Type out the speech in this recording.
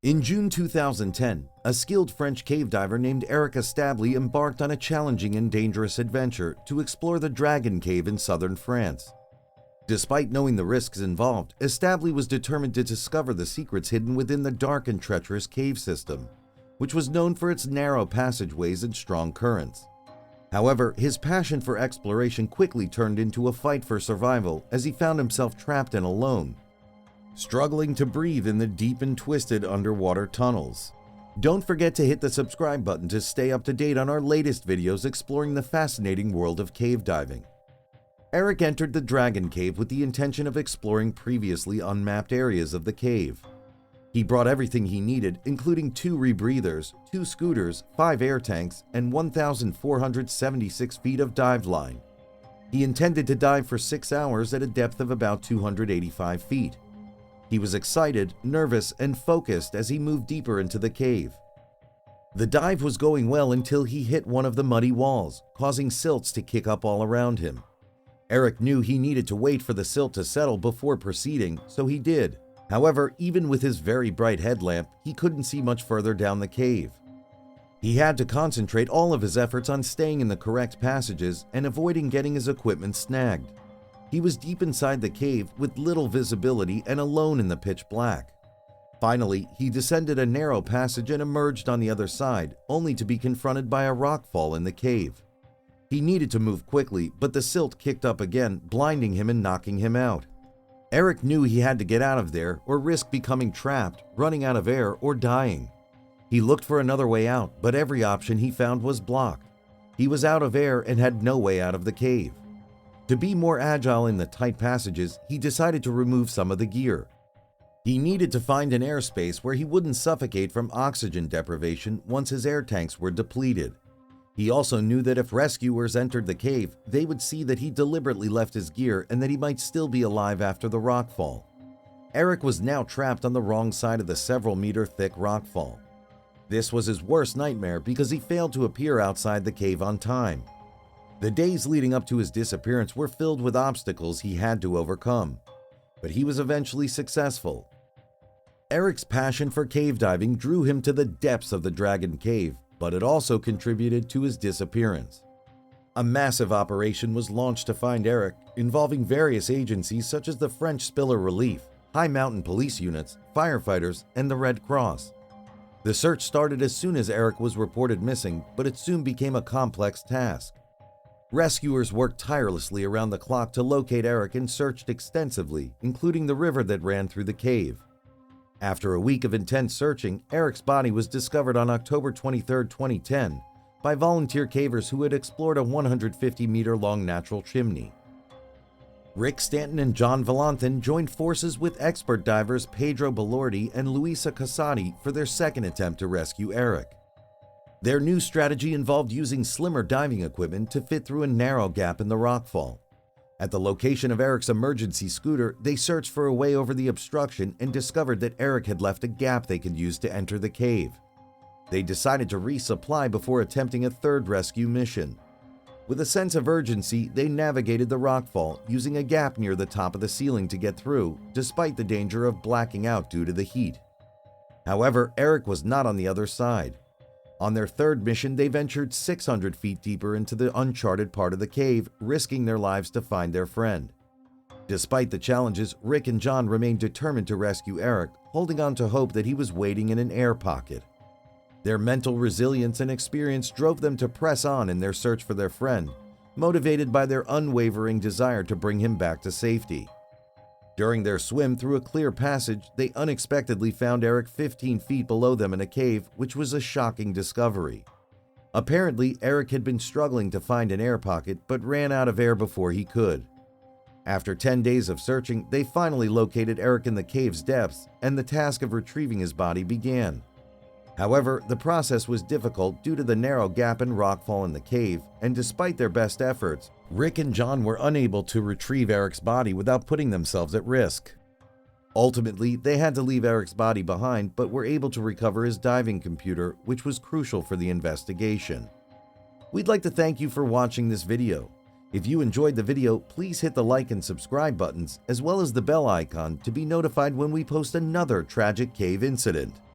In June 2010, a skilled French cave diver named Eric Establie embarked on a challenging and dangerous adventure to explore the Dragon Cave in southern France. Despite knowing the risks involved, Establie was determined to discover the secrets hidden within the dark and treacherous cave system, which was known for its narrow passageways and strong currents. However, his passion for exploration quickly turned into a fight for survival as he found himself trapped and alone, struggling to breathe in the deep and twisted underwater tunnels. Don't forget to hit the subscribe button to stay up to date on our latest videos exploring the fascinating world of cave diving. Eric entered the Dragon Cave with the intention of exploring previously unmapped areas of the cave. He brought everything he needed, including 2 rebreathers, 2 scooters, 5 air tanks, and 1,476 feet of dive line. He intended to dive for 6 hours at a depth of about 285 feet. He was excited, nervous, and focused as he moved deeper into the cave. The dive was going well until he hit one of the muddy walls, causing silts to kick up all around him. Eric knew he needed to wait for the silt to settle before proceeding, so he did. However, even with his very bright headlamp, he couldn't see much further down the cave. He had to concentrate all of his efforts on staying in the correct passages and avoiding getting his equipment snagged. He was deep inside the cave with little visibility and alone in the pitch black. Finally, he descended a narrow passage and emerged on the other side, only to be confronted by a rockfall in the cave. He needed to move quickly, but the silt kicked up again, blinding him and knocking him out. Eric knew he had to get out of there or risk becoming trapped, running out of air, or dying. He looked for another way out, but every option he found was blocked. He was out of air and had no way out of the cave. To be more agile in the tight passages, he decided to remove some of the gear. He needed to find an airspace where he wouldn't suffocate from oxygen deprivation once his air tanks were depleted. He also knew that if rescuers entered the cave, they would see that he deliberately left his gear and that he might still be alive after the rockfall. Eric was now trapped on the wrong side of the several-meter-thick rockfall. This was his worst nightmare because he failed to appear outside the cave on time. The days leading up to his disappearance were filled with obstacles he had to overcome, but he was eventually successful. Eric's passion for cave diving drew him to the depths of the Dragon Cave, but it also contributed to his disappearance. A massive operation was launched to find Eric, involving various agencies such as the French Spiller Relief, High Mountain Police Units, firefighters, and the Red Cross. The search started as soon as Eric was reported missing, but it soon became a complex task. Rescuers worked tirelessly around the clock to locate Eric and searched extensively, including the river that ran through the cave. After a week of intense searching, Eric's body was discovered on October 23, 2010, by volunteer cavers who had explored a 150-meter-long natural chimney. Rick Stanton and John Valenthin joined forces with expert divers Pedro Belordi and Luisa Casati for their second attempt to rescue Eric. Their new strategy involved using slimmer diving equipment to fit through a narrow gap in the rockfall. At the location of Eric's emergency scooter, they searched for a way over the obstruction and discovered that Eric had left a gap they could use to enter the cave. They decided to resupply before attempting a third rescue mission. With a sense of urgency, they navigated the rockfall, using a gap near the top of the ceiling to get through, despite the danger of blacking out due to the heat. However, Eric was not on the other side. On their third mission, they ventured 600 feet deeper into the uncharted part of the cave, risking their lives to find their friend. Despite the challenges, Rick and John remained determined to rescue Eric, holding on to hope that he was waiting in an air pocket. Their mental resilience and experience drove them to press on in their search for their friend, motivated by their unwavering desire to bring him back to safety. During their swim through a clear passage, they unexpectedly found Eric 15 feet below them in a cave, which was a shocking discovery. Apparently, Eric had been struggling to find an air pocket but ran out of air before he could. After 10 days of searching, they finally located Eric in the cave's depths, and the task of retrieving his body began. However, the process was difficult due to the narrow gap and rockfall in the cave, and despite their best efforts, Rick and John were unable to retrieve Eric's body without putting themselves at risk. Ultimately, they had to leave Eric's body behind but were able to recover his diving computer, which was crucial for the investigation. We'd like to thank you for watching this video. If you enjoyed the video, please hit the like and subscribe buttons as well as the bell icon to be notified when we post another tragic cave incident.